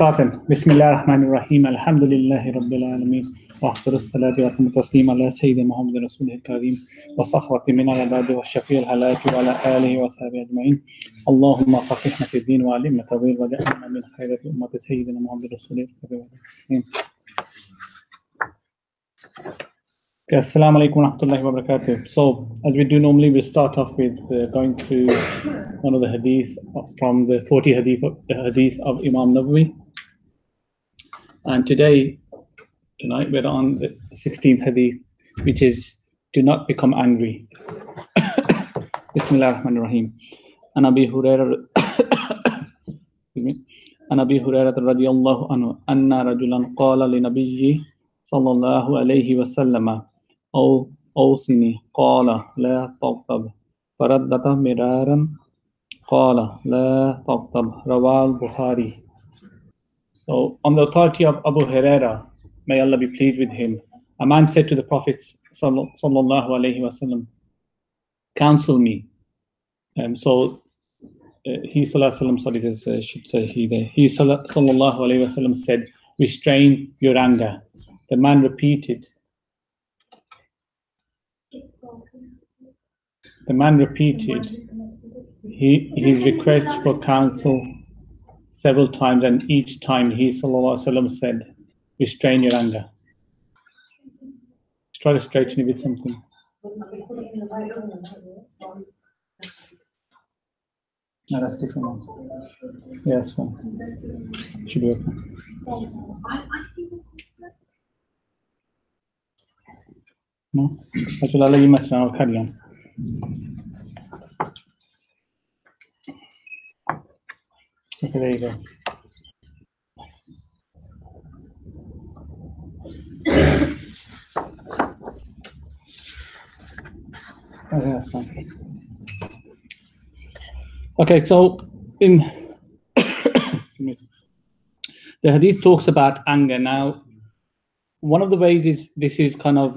start then. Bismillahir Rahmanir Rahim. Alhamdulillahi Rabbil Alameen. Wa afdalus salati wa atammu taslim ala Sayyidina Muhammadin Rasulil Kareem wa sahbati min al-abadi wa shafi'il halaki wa ala alihi wa sahbihi ajma'in. Allahumma faqihna fi din wa alimna tawil wa ja'alna min khayrati ummati Sayyidina Muhammadin Rasulil Kareem. Assalamu alaikum wa rahmatullahi wa barakatuh. So, as we do normally, we start off with going through one of the hadith from the 40 hadith of Imam Nawawi. And tonight, we're on the 16th hadith, which is, do not become angry. Bismillah ar-Rahman ar-Rahim. An Abi Hurairah radiyallahu anhu, anna rajulan qala li nabiyyi sallallahu alayhi wa sallama, أوصني قال لا تغضب فردد مرارا قال لا تغضب رواه البخاري. So on the authority of Abu Hurairah, may Allah be pleased with him, a man said to the Prophet sallallahu alaihi wasallam, counsel me. He sallallahu alaihi wasallam said, restrain your anger. The man repeated his request for counsel several times, and each time he sallallahu alaihi wasallam said, restrain your anger. Let's try to straighten it with something. No, that's different one. Yeah, that's one. Should be okay. No? I will allow you mess around. I'll carry on. Okay, there you go. Okay, that's fine. Okay, so in the hadith talks about anger. Now, one of the ways is this is kind of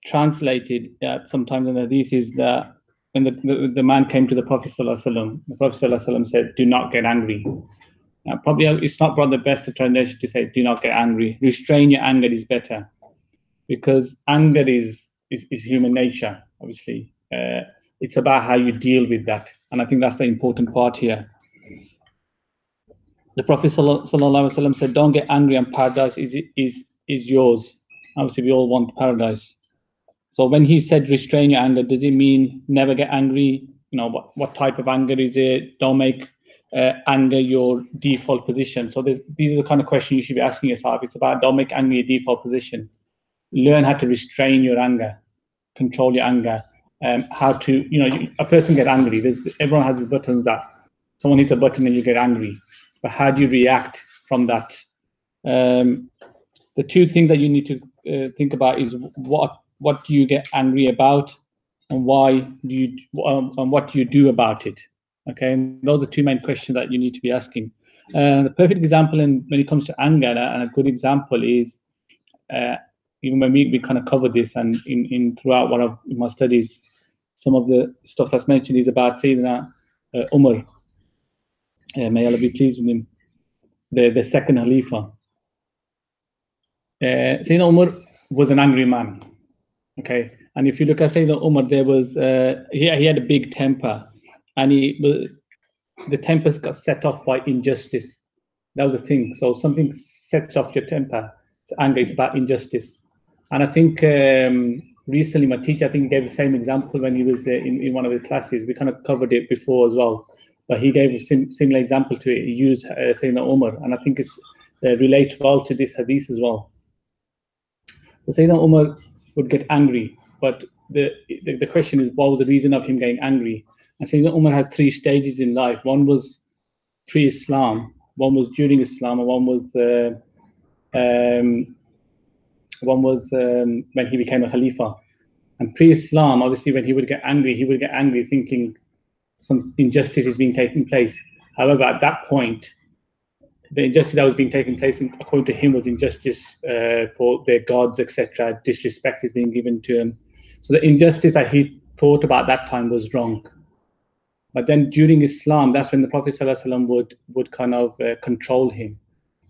translated sometimes in the hadith is that when the man came to the Prophet ﷺ, the Prophet ﷺ said, do not get angry. Probably it's not brought the best of translation to say, do not get angry. Restrain your anger is better, because anger is human nature, obviously. It's about how you deal with that. And I think that's the important part here. The Prophet ﷺ said, don't get angry, and paradise is yours. Obviously, we all want paradise. So when he said restrain your anger, does it mean never get angry? You know, what type of anger is it? Don't make anger your default position. So these are the kind of questions you should be asking yourself. It's about don't make anger your default position. Learn how to restrain your anger, control your anger. How to, a person get angry. Everyone has these buttons that someone hits a button and you get angry. But how do you react from that? The two things that you need to think about is what do you get angry about, and why do you, and what do you do about it? Okay, and those are the two main questions that you need to be asking. The perfect example when it comes to anger, and a good example is even when we kind of covered this, and in throughout one of my studies, some of the stuff that's mentioned is about Sayyidina Umar. May Allah be pleased with him, the second Khalifa. Sayyidina Umar was an angry man. Okay, and if you look at Sayyidina Umar, there was he had a big temper, and the temper got set off by injustice. That was the thing. So something sets off your temper. So anger is about injustice. And I think recently my teacher, I think, gave the same example when he was in one of the classes. We kind of covered it before as well, but he gave a similar example to it. He used Sayyidina Umar, and I think it's relates well to this hadith as well. So Sayyidina Umar would get angry, but the question is, what was the reason of him getting angry? And Sayyidina Umar had three stages in life. One was pre-Islam, one was during Islam, and one was when he became a Khalifa. And pre-Islam, obviously, when he would get angry thinking some injustice is being taking place. However, at that point, the injustice that was being taken place, according to him, was injustice for their gods, etc. Disrespect is being given to him. So the injustice that he thought about that time was wrong. But then during Islam, that's when the Prophet ﷺ would kind of control him.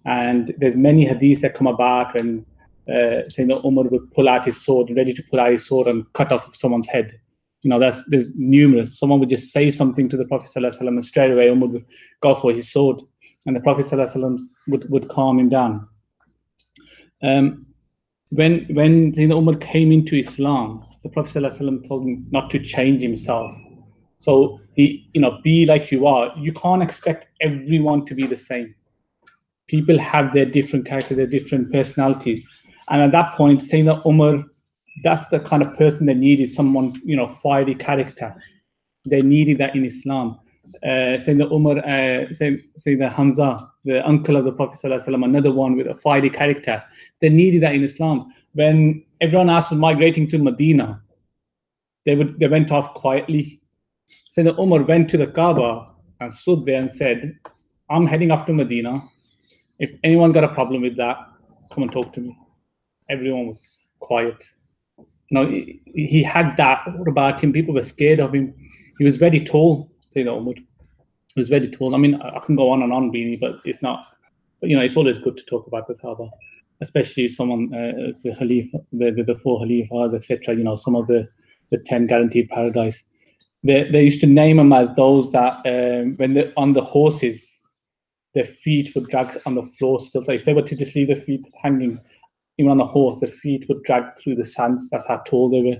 And there's many hadiths that come about when Sayyidina Umar would pull out his sword, ready to pull out his sword and cut off someone's head. There's numerous. Someone would just say something to the Prophet ﷺ, and straight away Umar would go for his sword, and the Prophet ﷺ would calm him down. When Sayyidina Umar came into Islam, the Prophet ﷺ told him not to change himself. So be like you are. You can't expect everyone to be the same. People have their different character, their different personalities. And at that point, Sayyidina Umar, that's the kind of person they needed, someone, fiery character. They needed that in Islam. Sayyidina Umar, Sayyidina Hamza, the uncle of the Prophet ﷺ, another one with a fiery character. They needed that in Islam. When everyone else was migrating to Medina, they went off quietly. Sayyidina Umar went to the Kaaba and stood there and said, I'm heading off to Medina. If anyone got a problem with that, come and talk to me. Everyone was quiet. He had that about him. People were scared of him. He was very tall, Sayyidina Umar. He was very tall. I mean, I can go on and on, really, but it's not. But it's always good to talk about the Sahaba, especially someone, the Khalifa, the four Khalifas, etc. Some of the 10 guaranteed paradise. They used to name them as those that when they're on the horses, their feet would drag on the floor still. So if they were to just leave their feet hanging, even on the horse, their feet would drag through the sands. That's how tall they were.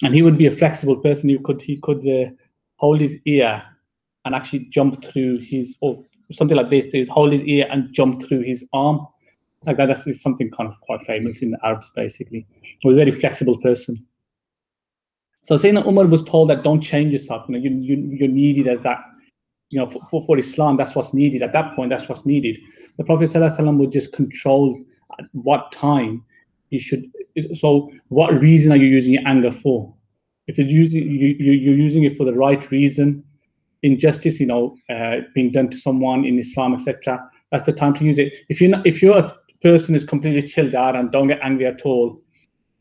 And he would be a flexible person. He could hold his ear and actually jump through or something like this. To hold his ear and jump through his arm. Like that. That's something kind of quite famous in the Arabs, basically. He was a very flexible person. So Sayyidina Umar was told that don't change yourself. You're needed as that. For Islam, that's what's needed. At that point, that's what's needed. The Prophet ﷺ would just control at what time you should. So, what reason are you using your anger for? If you're using it for the right reason, injustice, being done to someone in Islam, etc. That's the time to use it. If you're a person who's completely chilled out and don't get angry at all,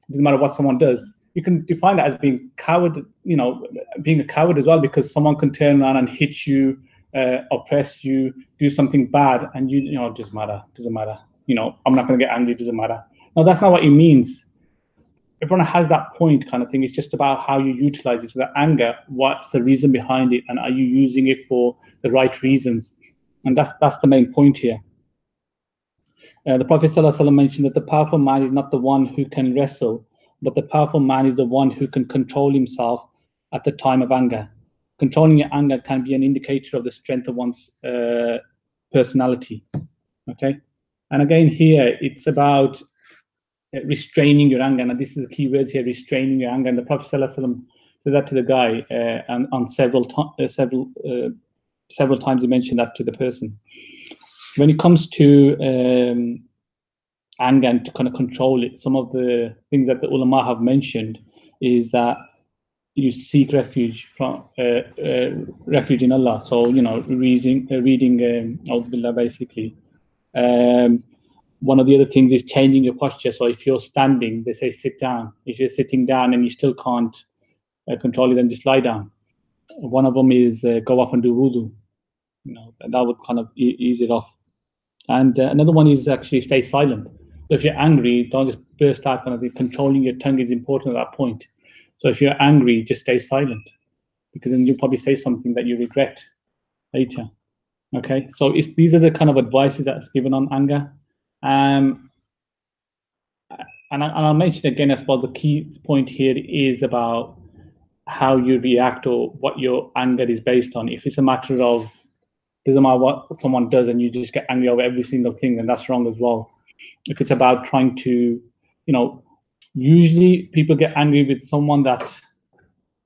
it doesn't matter what someone does. You can define that as being coward, being a coward as well, because someone can turn around and hit you, oppress you, do something bad, and it doesn't matter. I'm not going to get angry. It doesn't matter. No, that's not what it means. Everyone has that point kind of thing. It's just about how you utilize it. So the anger, what's the reason behind it, and are you using it for the right reasons? And that's the main point here. The Prophet ﷺ mentioned that the powerful man is not the one who can wrestle, but the powerful man is the one who can control himself at the time of anger. Controlling your anger can be an indicator of the strength of one's personality. Okay, and again here it's about restraining your anger, and this is the key words here: restraining your anger. And the Prophet ﷺ said that to the guy, and on several times he mentioned that to the person. When it comes to anger and to kind of control it, some of the things that the ulama have mentioned is that you seek refuge in Allah. So reading basically. One of the other things is changing your posture. So if you're standing, they say sit down. If you're sitting down and you still can't control it, then just lie down. One of them is go off and do wudu. That would kind of ease it off. And another one is actually stay silent. So if you're angry, don't just burst out. Kind of controlling your tongue is important at that point. So if you're angry, just stay silent, because then you'll probably say something that you regret later. Okay, so these are the kind of advices that's given on anger. And I'll mention again as well, the key point here is about how you react or what your anger is based on. If it's a matter of, doesn't matter what someone does and you just get angry over every single thing, then that's wrong as well. If it's about trying to, usually people get angry with someone that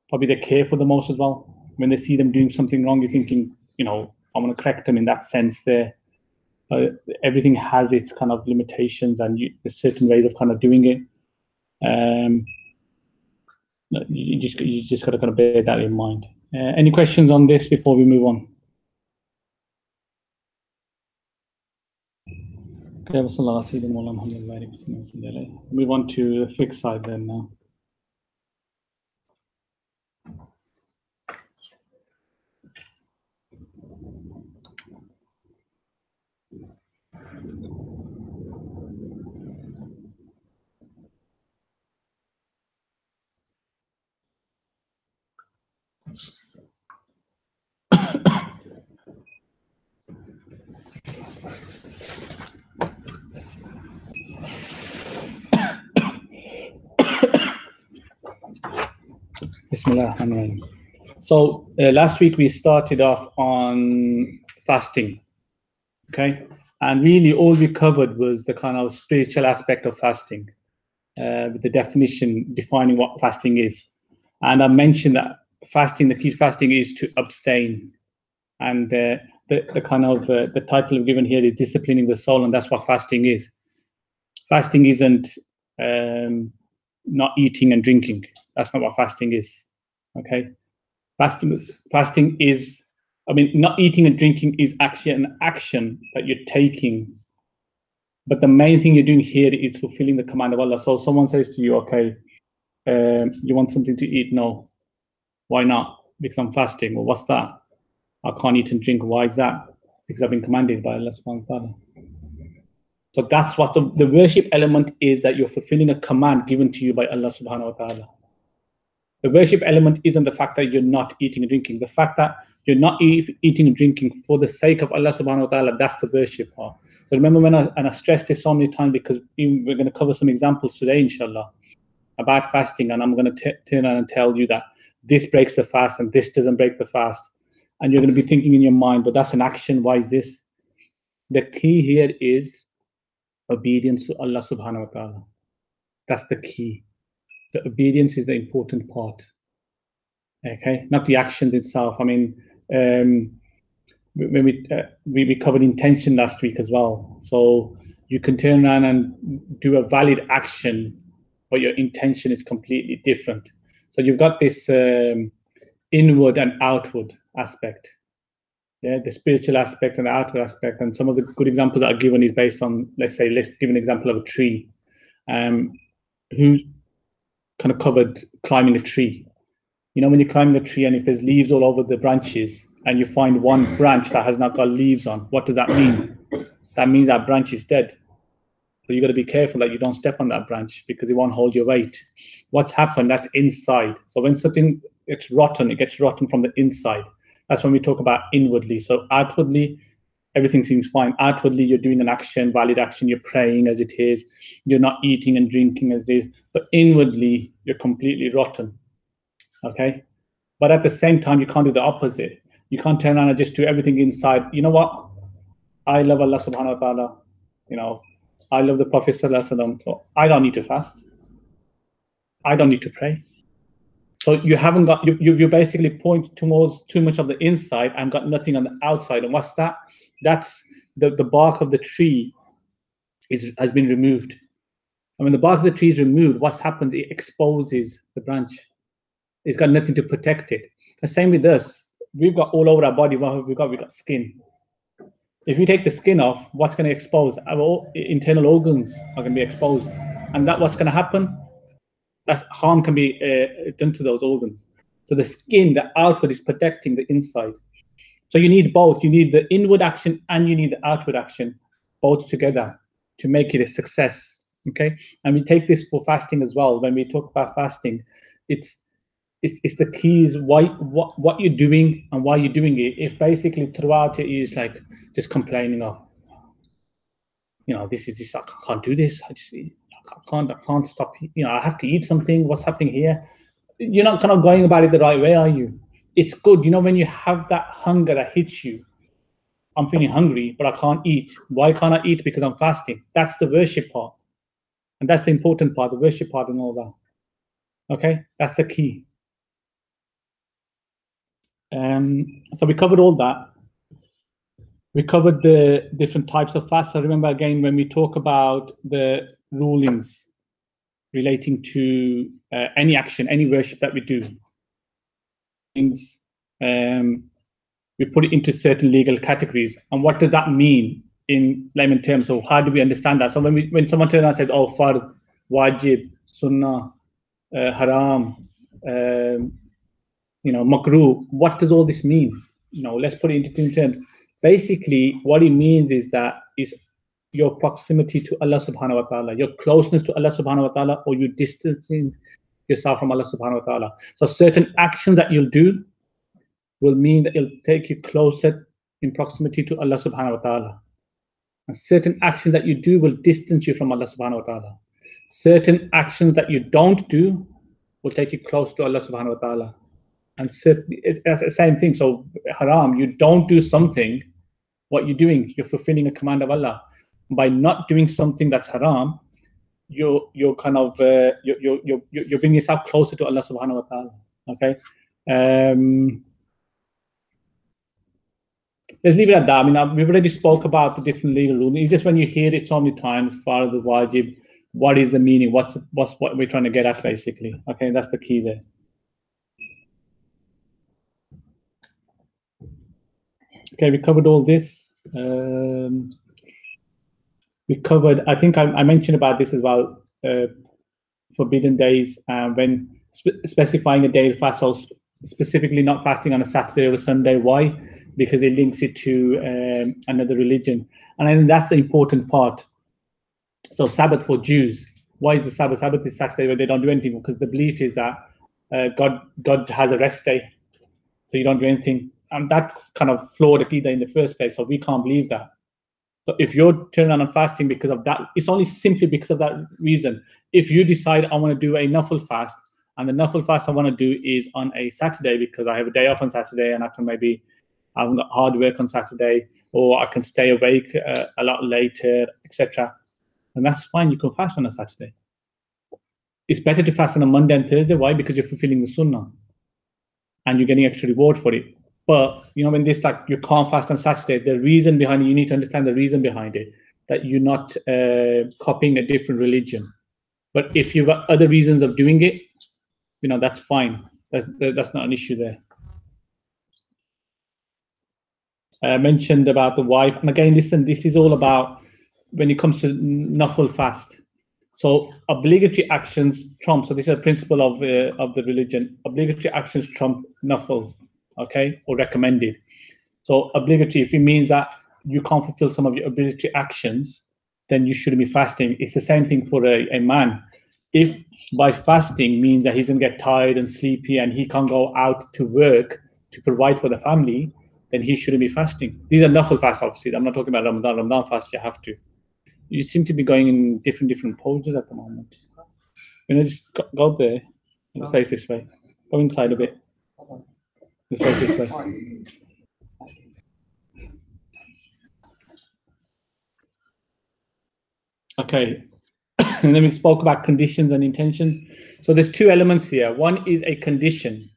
probably they care for the most as well. When they see them doing something wrong, you're thinking, I'm going to correct them in that sense there. Everything has its kind of limitations, and there's certain ways of kind of doing it. You just got to kind of bear that in mind. Any questions on this before we move on? Okay, move on to the fiqh side then now. Bismillahirrahmanirrahim. So last week we started off on fasting, okay? And really all we covered was the kind of spiritual aspect of fasting, with the definition, defining what fasting is. And I mentioned that fasting, the key to fasting is to abstain. And the kind of, the title I've given here is disciplining the soul, and that's what fasting is. Fasting isn't not eating and drinking. That's not what fasting is, okay? Fasting is, I mean, not eating and drinking is actually an action that you're taking. But the main thing you're doing here is fulfilling the command of Allah. So someone says to you, okay, you want something to eat? No. Why not? Because I'm fasting. Well, what's that? I can't eat and drink. Why is that? Because I've been commanded by Allah subhanahu wa ta'ala. So that's what the worship element is, that you're fulfilling a command given to you by Allah subhanahu wa ta'ala. The worship element isn't the fact that you're not eating and drinking. The fact that you're not eating and drinking for the sake of Allah subhanahu wa ta'ala, that's the worship part. So remember when I stressed this so many times, because we're going to cover some examples today, inshallah, about fasting, and I'm going to turn around and tell you that this breaks the fast and this doesn't break the fast. And you're going to be thinking in your mind, but that's an action, why is this? The key here is obedience to Allah subhanahu wa ta'ala. That's the key. The obedience is the important part, okay? Not the actions itself. I mean, when we covered intention last week as well. So you can turn around and do a valid action, but your intention is completely different. So you've got this inward and outward aspect, yeah, the spiritual aspect and the outward aspect. And some of the good examples that are given is based on, let's give an example of a tree. Who kind of covered climbing a tree? You know, when you're climbing a tree and if there's leaves all over the branches and you find one branch that has not got leaves on, what does that mean? That means that branch is dead. So you got to be careful that you don't step on that branch, because it won't hold your weight. What's happened, that's inside. So when something gets rotten, it gets rotten from the inside. That's when we talk about inwardly. So outwardly, everything seems fine. Outwardly, you're doing an action, valid action. You're praying as it is. You're not eating and drinking as it is. But inwardly, you're completely rotten. Okay? But at the same time, you can't do the opposite. You can't turn around and just do everything inside. You know what? I love Allah subhanahu wa ta'ala. You know, I love the Prophet sallallahu alaihi wasallam. So I don't need to fast. I don't need to pray. So you haven't got, you basically point towards too much of the inside and got nothing on the outside. And what's that? That's the bark of the tree has been removed. And when the bark of the tree is removed, what's happened? It exposes the branch. It's got nothing to protect it. The same with us. We've got all over our body, what have we got? We've got skin. If we take the skin off, what's going to expose? Our internal organs are going to be exposed. And that what's going to happen? That harm can be done to those organs. So the skin, the outward, is protecting the inside. So you need both. You need the inward action and you need the outward action, both together, to make it a success. Okay, and we take this for fasting as well. When we talk about fasting, it's the key is what you're doing and why you're doing it. If basically throughout it is like just complaining of, you know, this I can't do this. I can't stop. You know, I have to eat something. What's happening here? You're not kind of going about it the right way, are you? It's good, you know, when you have that hunger that hits you. I'm feeling hungry, but I can't eat. Why can't I eat? Because I'm fasting. That's the worship part. And that's the important part, the worship part and all that. Okay, that's the key. So we covered all that. We covered the different types of fasts. I remember again when we talk about the rulings relating to any action, any worship that we do. We put it into certain legal categories. And what does that mean in layman terms? So how do we understand that? So when someone turns around and says, oh, fard, wajib, sunnah, haram, you know, makruh, what does all this mean? You know, let's put it into two terms. Basically, what it means is your proximity to Allah subhanahu wa ta'ala, your closeness to Allah subhanahu wa ta'ala, or you distancing yourself from Allah subhanahu wa ta'ala. So certain actions that you'll do will mean that it'll take you closer in proximity to Allah subhanahu wa ta'ala. And certain actions that you do will distance you from Allah subhanahu wa ta'ala. Certain actions that you don't do will take you close to Allah subhanahu wa ta'ala. And certainly, it's the same thing. So haram, you don't do something, what you're doing, you're fulfilling a command of Allah. By not doing something that's haram, you're kind of you're bringing yourself closer to Allah subhanahu wa ta'ala. Okay. Let's leave it at that. I mean, we've already spoke about the different legal rulings. It's just when you hear it so many times, as far as the wajib, what is the meaning? What's what we're trying to get at, basically? Okay, that's the key there. Okay, we covered all this. We covered, I think I mentioned about this as well, forbidden days, when specifying a day of fast, so specifically not fasting on a Saturday or a Sunday. Why? Because it links it to another religion. And I think that's the important part. So Sabbath for Jews. Why is the Sabbath? Sabbath is Saturday where they don't do anything, because the belief is that God has a rest day, so you don't do anything. And that's kind of flawed Aqidah in the first place, so we can't believe that. So if you're turning on and fasting because of that, it's only simply because of that reason. If you decide I want to do a nafil fast, and the nafil fast I want to do is on a Saturday because I have a day off on Saturday and I can maybe, I haven't got hard work on Saturday, or I can stay awake a lot later, etc., and that's fine. You can fast on a Saturday. It's better to fast on a Monday and Thursday. Why? Because you're fulfilling the sunnah and you're getting extra reward for it. But you know, when this, like, you can't fast on Saturday, the reason behind it, you need to understand the reason behind it, that you're not copying a different religion. But if you've got other reasons of doing it, you know, that's fine. That's not an issue there. I mentioned about the wife, and again, listen, this is all about when it comes to nafil fast. So obligatory actions trump. So this is a principle of the religion. Obligatory actions trump nafil. Okay, or recommended. So obligatory, if it means that you can't fulfill some of your obligatory actions, then you shouldn't be fasting. It's the same thing for a man. If by fasting means that he's going to get tired and sleepy and he can't go out to work to provide for the family, then he shouldn't be fasting. These are nafil fasts, obviously. I'm not talking about Ramadan. Ramadan fast, you have to. You seem to be going in different poses at the moment. You know, just go there and face this way. Go inside a bit. Just face this way. Okay. And then we spoke about conditions and intentions. So there's two elements here. One is a condition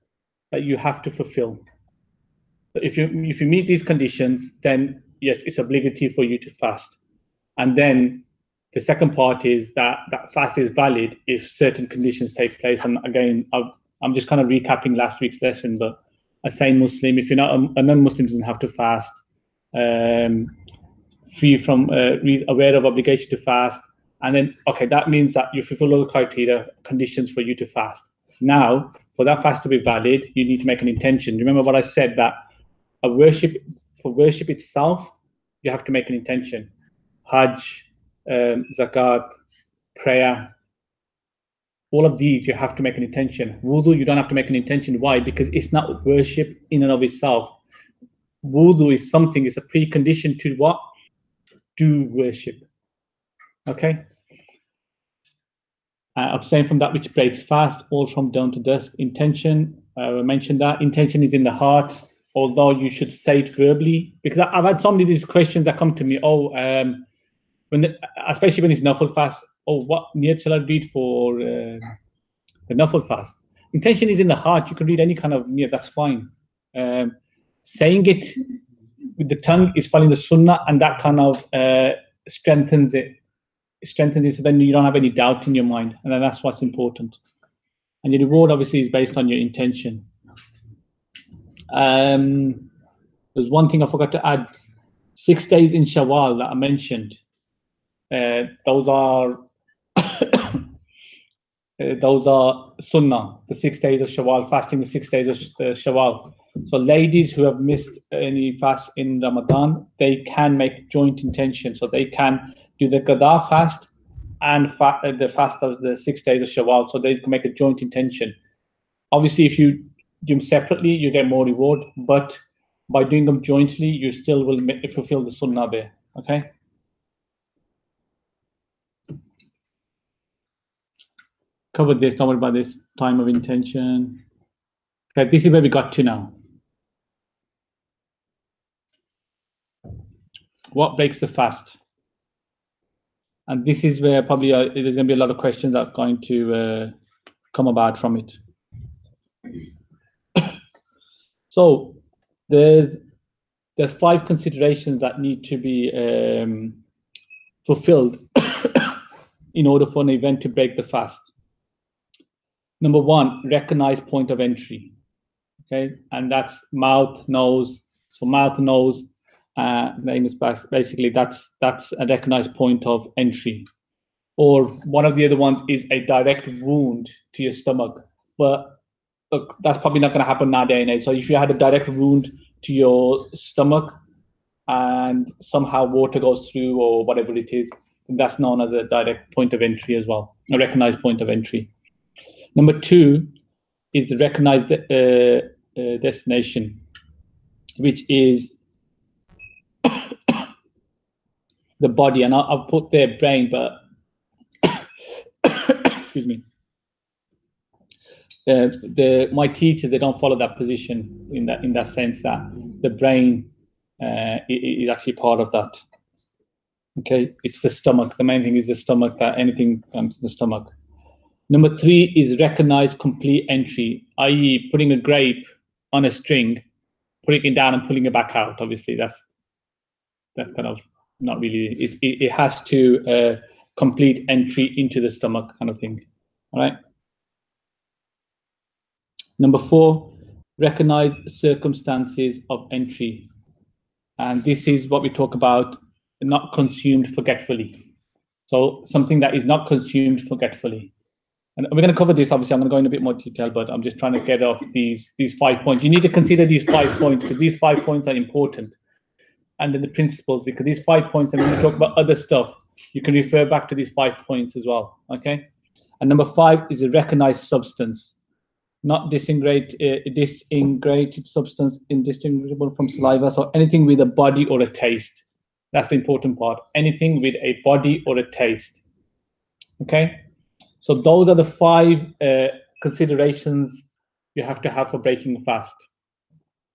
that you have to fulfill. So if you meet these conditions, then yes, it's obligatory for you to fast. And then the second part is that fast is valid if certain conditions take place. And again, I'm just kind of recapping last week's lesson, but a sane Muslim, if you're not a non-Muslim, doesn't have to fast. Free from aware of obligation to fast. And then, okay, that means that you fulfill all the criteria, conditions for you to fast. Now, for that fast to be valid, you need to make an intention. Remember what I said, that for worship itself, you have to make an intention. Hajj, zakat, prayer, all of these, you have to make an intention. Wudu, you don't have to make an intention. Why? Because it's not worship in and of itself. Wudu is something, it's a precondition to what? Do worship. Okay? Abstain from that which breaks fast, all from dawn to dusk. Intention, I mentioned that. Intention is in the heart, although you should say it verbally. Because I've had so many of these questions that come to me. Especially when it's nafil fast. Oh, what niyat shall I read for the nafil fast? Intention is in the heart. You can read any kind of niyat, that's fine. Saying it with the tongue is following the sunnah, and that kind of strengthens it. So then you don't have any doubt in your mind, and then that's what's important. And your reward obviously is based on your intention. There's one thing I forgot to add. 6 days in Shawwal that I mentioned. Those are sunnah, the 6 days of Shawwal, fasting the 6 days of Shawwal. So ladies who have missed any fast in Ramadan, they can make joint intention. So they can do the Qada fast and the fast of the 6 days of Shawwal. So they can make a joint intention. Obviously, if you do them separately, you get more reward. But by doing them jointly, you still will fulfill the sunnah there. Okay? Covered this, don't worry about this. Time of intention. Okay, this is where we got to now. What breaks the fast? And this is where probably there's going to be a lot of questions that are going to come about from it. So there are 5 considerations that need to be fulfilled in order for an event to break the fast. Number 1, recognize point of entry. Okay, and that's mouth, nose. So mouth, nose, basically that's a recognized point of entry. Or one of the other ones is a direct wound to your stomach, but look, that's probably not going to happen nowadays. So if you had a direct wound to your stomach and somehow water goes through or whatever it is, that's known as a direct point of entry as well, a recognized point of entry. Number 2 is the recognized destination, which is the body. And I'll put their brain, but excuse me. My teachers, they don't follow that position in that sense that the brain is actually part of that. Okay, it's the stomach. The main thing is the stomach, that anything comes to the stomach. Number 3 is recognize complete entry, i.e. putting a grape on a string, putting it down and pulling it back out. Obviously, that's kind of not really, it has to complete entry into the stomach kind of thing. All right. Number 4, recognize circumstances of entry. And this is what we talk about, not consumed forgetfully. So something that is not consumed forgetfully. And we're going to cover this, obviously, I'm going to go in a bit more detail, but I'm just trying to get off these 5 points. You need to consider these 5 points because these 5 points are important. And then the principles, because these 5 points, and when we talk about other stuff, you can refer back to these 5 points as well, okay? And number 5 is a recognized substance, not disintegrated substance, indistinguishable from saliva. So anything with a body or a taste. That's the important part. Anything with a body or a taste, okay? So those are the 5 considerations you have to have for breaking a fast.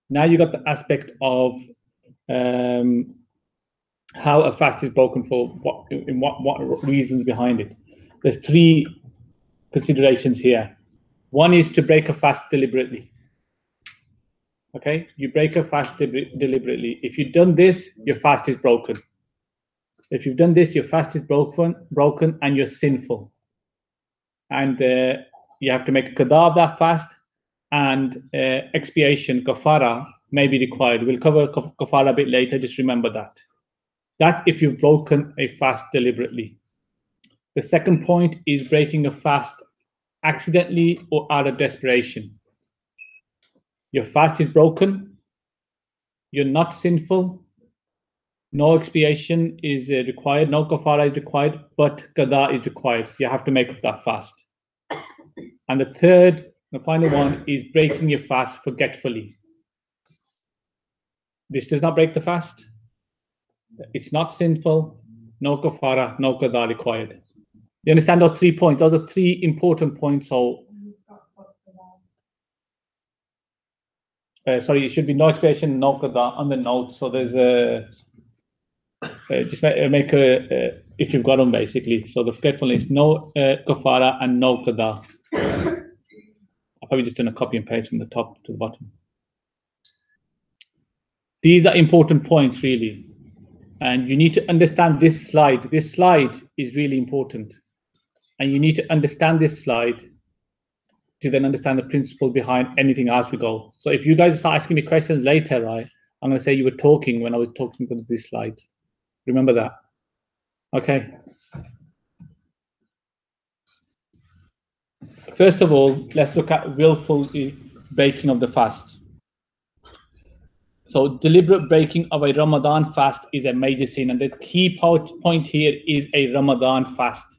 Now you got the aspect of how a fast is broken for what reasons behind it. There's 3 considerations here. One is to break a fast deliberately. Okay, you break a fast deliberately. If you've done this, your fast is broken. If you've done this, your fast is broken, and you're sinful. And you have to make a qada of that fast, and expiation, kafara, may be required. We'll cover kafara a bit later, just remember that. That's if you've broken a fast deliberately. The second point is breaking a fast accidentally or out of desperation. Your fast is broken, you're not sinful, no expiation is required, no kafara is required, but qada is required. You have to make up that fast. And the third, the final one, is breaking your fast forgetfully. This does not break the fast. It's not sinful, no kafara, no qada required. You understand those 3 points? Those are 3 important points. So, sorry, it should be no expiation, no qada on the note. So there's a, just make a, if you've got them basically. So the forgetfulness, no kafara and no qada. I'll probably just done a copy and paste from the top to the bottom. These are important points, really. And you need to understand this slide. This slide is really important. And you need to understand this slide to then understand the principle behind anything as we go. So if you guys start asking me questions later, right, I'm going to say you were talking when I was talking to these slides. Remember that. Okay. First of all, let's look at willful breaking of the fast. So deliberate breaking of a Ramadan fast is a major sin. And the key point here is a Ramadan fast.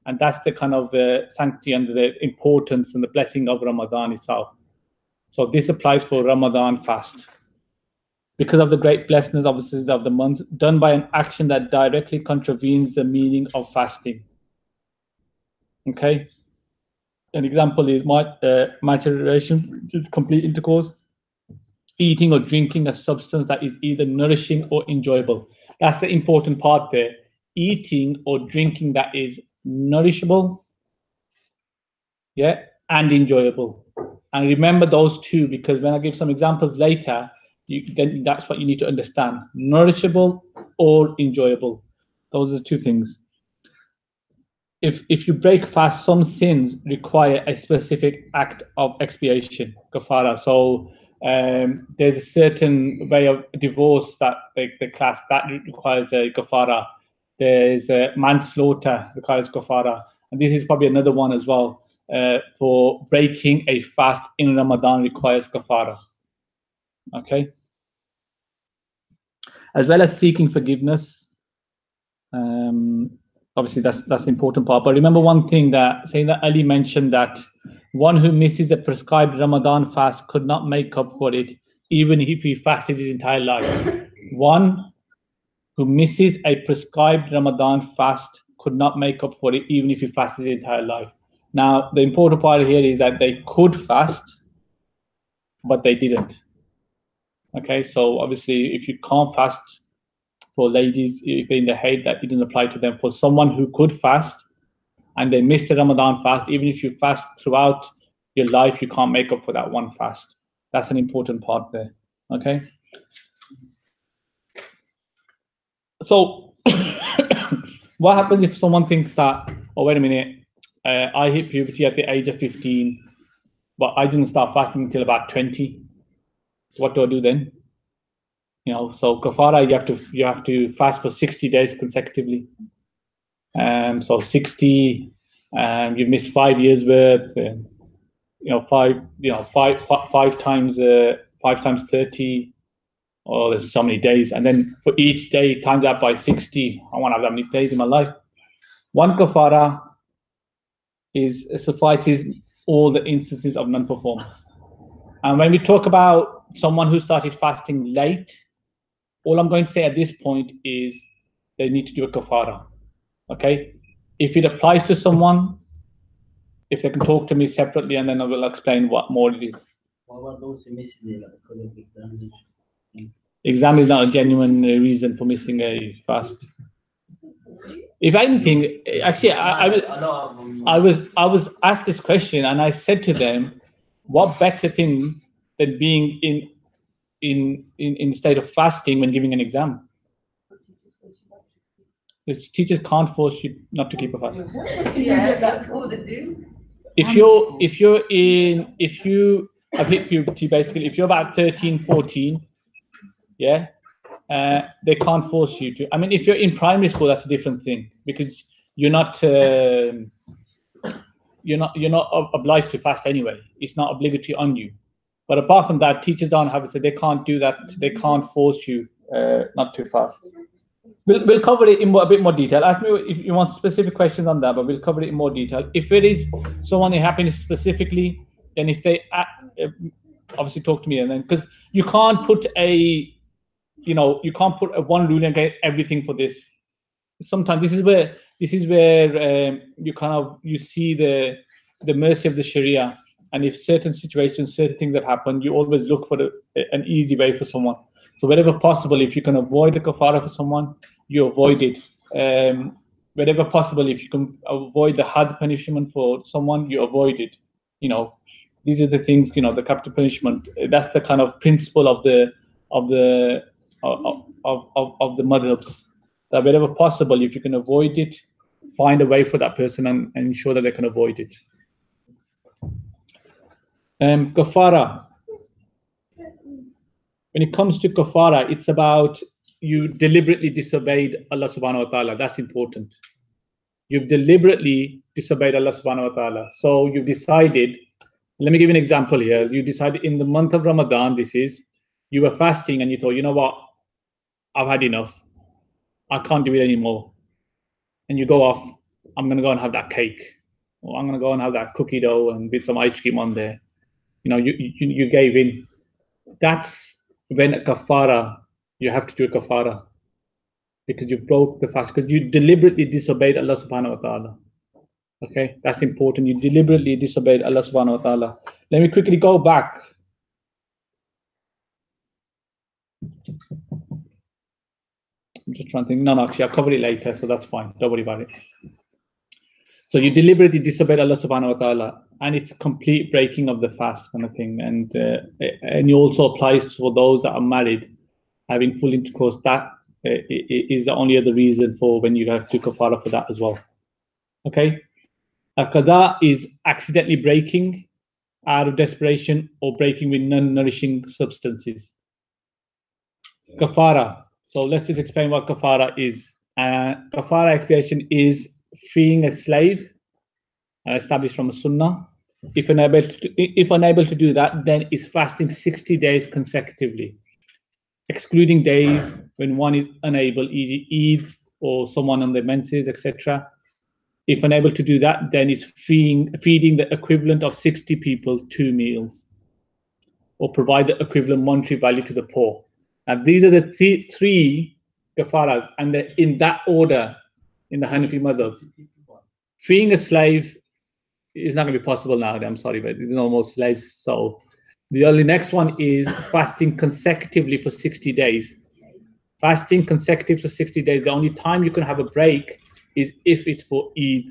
And that's the kind of sanctity and the importance and the blessing of Ramadan itself. So this applies for Ramadan fast. Because of the great blessedness obviously of the month, done by an action that directly contravenes the meaning of fasting. Okay? An example is marital relation, which is complete intercourse. Eating or drinking a substance that is either nourishing or enjoyable. That's the important part there. Eating or drinking that is nourishable, yeah, and enjoyable. And remember those two, because when I give some examples later, then that's what you need to understand: nourishable or enjoyable. Those are the two things. If you break fast, some sins require a specific act of expiation, kafara. So there's a certain way of divorce that the class that requires a kafara. There's manslaughter requires kafara, and this is probably another one as well. For breaking a fast in Ramadan requires kafara. Okay, as well as seeking forgiveness. Obviously, that's the important part. But remember one thing, that saying that Ali mentioned, that one who misses a prescribed Ramadan fast could not make up for it, even if he fasted his entire life. One who misses a prescribed Ramadan fast could not make up for it, even if he fasted his entire life. Now, the important part here is that they could fast, but they didn't. Okay, so obviously, if you can't fast, for ladies, if they're in the haid, that it doesn't apply to them. For someone who could fast and they missed a Ramadan fast, even if you fast throughout your life, you can't make up for that one fast. That's an important part there. Okay. So, what happens if someone thinks that, oh, wait a minute, I hit puberty at the age of 15, but I didn't start fasting until about 20. What do I do then? You know, so kafara, you have to fast for 60 days consecutively. So 60, you've missed 5 years worth. Five times 30. Oh, there's so many days, and then for each day, times that by 60. I want to have that many days in my life. One kafara suffices all the instances of non-performance. And when we talk about someone who started fasting late, all I'm going to say at this point is they need to do a kafara. Okay, if it applies to someone, if they can talk to me separately, and then I will explain what more it is. What about those who miss it because of examination? Exam is not a genuine reason for missing a fast. If anything, actually, I was asked this question, and I said to them, "What better thing than being in state of fasting when giving an exam?" Teachers can't force you not to keep a fast. Yeah, that's all they do. I've hit puberty basically. If you're about 13, 14, yeah, they can't force you to. I mean, if you're in primary school, that's a different thing, because you're not obliged to fast anyway. It's not obligatory on you. But apart from that, teachers don't have it, so they can't do that. They can't force you not to fast. We'll cover it in a bit more detail. Ask me if you want specific questions on that, but we'll cover it in more detail. If it is someone in happiness specifically, then if they obviously talk to me, and then, because you can't put a one rule and get everything for this. Sometimes this is where you see the mercy of the Sharia, and if certain situations, certain things have happened, you always look for an easy way for someone. So wherever possible, if you can avoid the kafara for someone, you avoid it. Wherever possible, if you can avoid the had punishment for someone, you avoid it. These are the things. The capital punishment. That's the kind of principle of the madhabs. That wherever possible, if you can avoid it, find a way for that person and ensure that they can avoid it. Kafara. When it comes to kafara, it's about you deliberately disobeyed Allah subhanahu wa ta'ala. That's important. You've deliberately disobeyed Allah subhanahu wa ta'ala. So you've decided, let me give you an example here. You decided in the month of Ramadan, you were fasting and you thought, you know what, I've had enough. I can't do it anymore. And you go off, I'm going to go and have that cake. Or I'm going to go and have that cookie dough and with some ice cream on there. You gave in. That's when a kafara, you have to do a kafara. Because you broke the fast, because you deliberately disobeyed Allah subhanahu wa ta'ala. Okay, that's important. You deliberately disobeyed Allah subhanahu wa ta'ala. Let me quickly go back. I'm just trying to think. No, actually, I'll cover it later, so that's fine. Don't worry about it. So you deliberately disobeyed Allah subhanahu wa ta'ala, and it's a complete breaking of the fast kind of thing. And it also applies for those that are married, having full intercourse. That is the only other reason for when you have to kafara for that as well. Okay? Qada is accidentally breaking out of desperation or breaking with non-nourishing substances. Kafara. So let's just explain what kafara is. Kafara expiation is freeing a slave established from a sunnah. If unable to do that, then it's fasting 60 days consecutively, excluding days when one is unable, e.g. Eid or someone on the menses, etc. If unable to do that, then it's feeding the equivalent of 60 people 2 meals, or provide the equivalent monetary value to the poor. Now, these are the three kafaras, and they're in that order in the Hanafi madhab. Freeing a slave is not going to be possible now. I'm sorry, but there's no more slaves. So the only next one is fasting consecutively for 60 days. Fasting consecutive for 60 days. The only time you can have a break is if it's for Eid,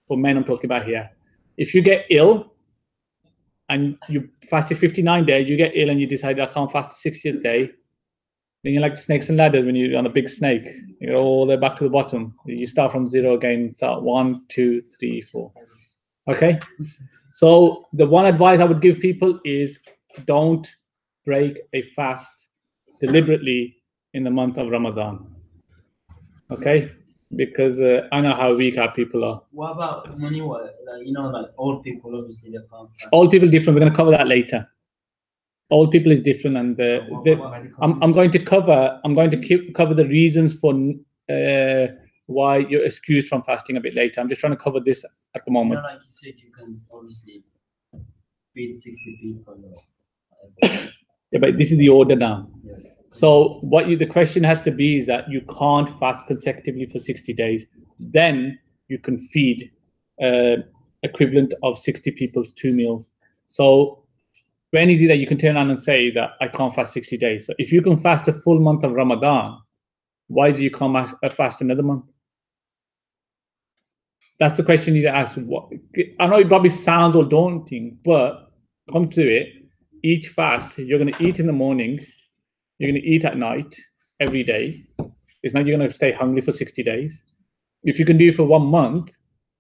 for men I'm talking about here. If you get ill and you fasted 59 days, you get ill and you decide I can't fast the 60th day, then you're like snakes and ladders when you're on a big snake. You're all the way back to the bottom. You start from zero again, start 1, 2, 3, 4. Okay? So the one advice I would give people is don't break a fast deliberately in the month of Ramadan. Okay? Because I know how weak our people are. What about when you were, like old people, obviously they can't fast. Old people different. We're going to cover that later. Old people is different, and I'm going to cover the reasons for why you're excused from fasting a bit later. I'm just trying to cover this at the moment. Like you said, you can obviously feed 60 people. Yeah, but this is the order now. Yeah. So the question has to be is that you can't fast consecutively for 60 days. Then you can feed equivalent of 60 people's 2 meals. So when is it that you can turn around and say that I can't fast 60 days? So if you can fast a full month of Ramadan, why do you can't fast another month? That's the question you need to ask. I know it probably sounds all daunting, but come to it. Each fast, you're going to eat in the morning, you're going to eat at night every day. It's not you're going to stay hungry for 60 days. If you can do it for 1 month,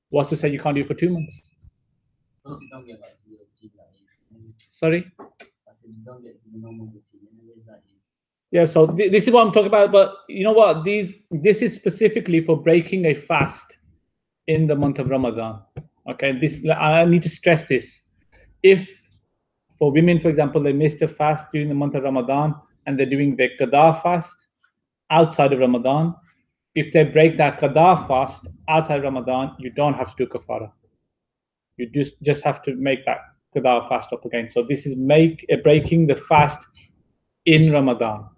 what's to say you can't do it for 2 months? Sorry? Yeah, so this is what I'm talking about. But you know what? This is specifically for breaking a fast in the month of Ramadan. Okay, I need to stress this. If for women, for example, they missed a fast during the month of Ramadan and they're doing their qada fast outside of Ramadan, if they break that qada fast outside Ramadan, you don't have to do kafara. You just have to make that qada fast up again. So this is breaking the fast in Ramadan.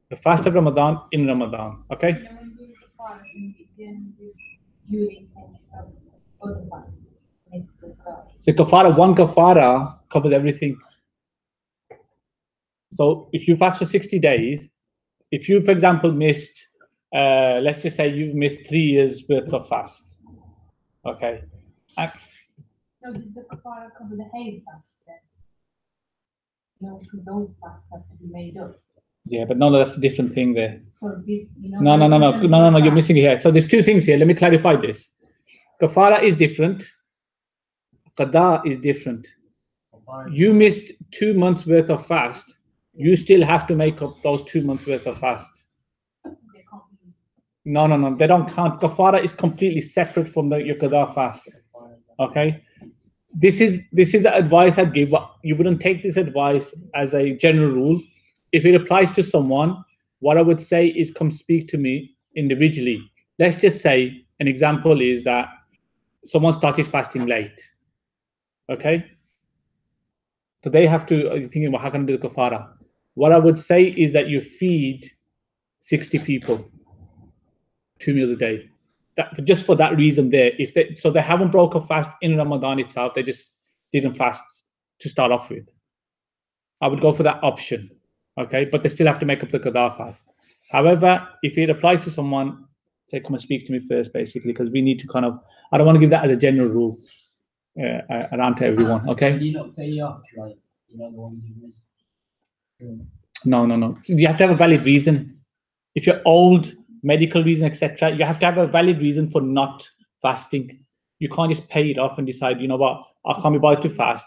The fast of Ramadan in Ramadan. Okay? So one kafara covers everything. So if you fast for 60 days, if you, for example, missed, let's just say you've missed 3 years worth of fast. Okay. So does the kafara cover the hay fast then? No, those fasts have to be made up. Yeah, but no, that's a different thing there. So this, No, you're missing it here. So there's 2 things here. Let me clarify this. Kafara is different. Qada is different. You missed 2 months worth of fast. You still have to make up those 2 months worth of fast. No, they don't count. Kafara is completely separate from your qada fast. Okay, this is the advice I'd give. You wouldn't take this advice as a general rule. If it applies to someone, what I would say is come speak to me individually. Let's just say an example is that someone started fasting late. Okay, so they have to thinking, well, how can I do the kafara? What I would say is that you feed 60 people 2 meals a day. that just for that reason there. If they so they haven't broke a fast in Ramadan itself, they just didn't fast to start off with. I would go for that option, okay? But they still have to make up the qada fast. However, if it applies to someone, say, come and speak to me first, basically, because we need to kind of, I don't want to give that as a general rule around to everyone, okay? Do you not pay off, like, you know, the ones you missed? No. So you have to have a valid reason. If you're old, medical reason, etc., you have to have a valid reason for not fasting. You can't just pay it off and decide, you know what, I can't be bothered to fast.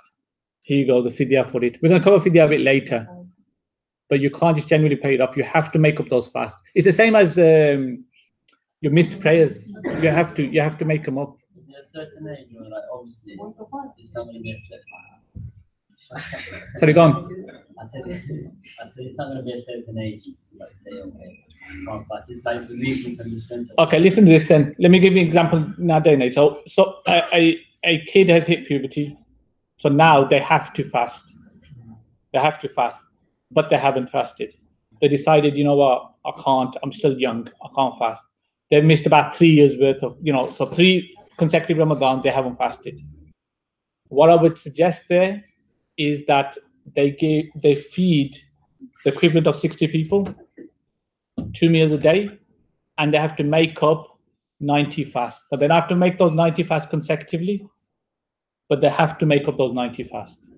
Here you go, the fidya for it. We're going to cover fidya a bit later. But you can't just generally pay it off. You have to make up those fasts. It's the same as your missed prayers. You have to make them up. There's a certain age where, like, obviously, it's not going to be a set. Sorry, go on. I said it's not going to be a certain age to, like, say, okay, can't fast. It's like the weakness and the strength. Okay, listen to this then. Let me give you an example nowadays. So a kid has hit puberty. So now they have to fast. They have to fast, but they haven't fasted. They decided, you know what, I can't, I'm still young, I can't fast. They've missed about 3 years worth of, so 3 consecutive Ramadan, they haven't fasted. What I would suggest there is that they feed the equivalent of 60 people, 2 meals a day, and they have to make up 90 fasts. So they don't have to make those 90 fasts consecutively, but they have to make up those 90 fasts.